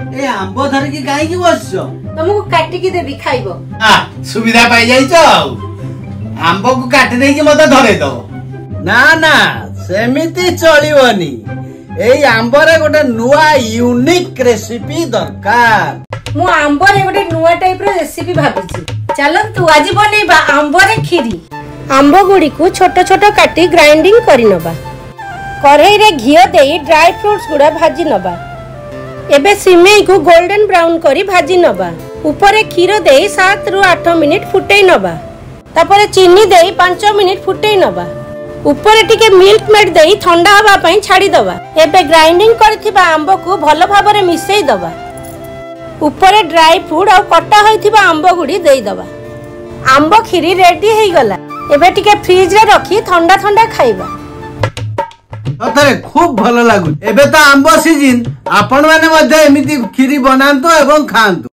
ए आंबो धरिकी काईकी बसछो तुमको काटिकी देबी खाइबो सुविधा पाई जाइछो आंबो को काटी देकी मते धरे दो ना ना सेमिति चलिबोनी एई आंबरे गोटे नुआ यूनिक रेसिपी दरकार मु आंबरे गोटे नुआ टाइप रो रेसिपी भाबिछि चलंतु आज बनेबा आंबरे खीरी आंब गुडी को छोट छोट काटी ग्राइंडिंग करि नबा कढ़ाई रे घियो देई ड्राई फ्रूट्स गुडा भाजी नबा एबे सिमेई को गोल्डन ब्राउन करी भाजी नबा ऊपर क्षीर देई 7 रु 8 मिनिट फुटेई नबा तापर चीनी देई 5 मिनिट फुटेई नबा ऊपर टिके मिल्क मेड देई ठंडा हवा पई छाडी दबा एबे ग्राइंडिंग करथिबा आंब को भलो भाबरे मिसेई दबा ऊपर ड्राई फ्रूट आ कटा होइथिबा आंब गुडी देई दबा आंब खीरी रेडी हेई गला एबे टिके फ्रिज रे रखी ठंडा ठंडा खाइबा अतरे खूब भलो लागु एबे तो आंब सीजन आपण माने मध्ये एमिति खीरी बनांतो एवं खांतो।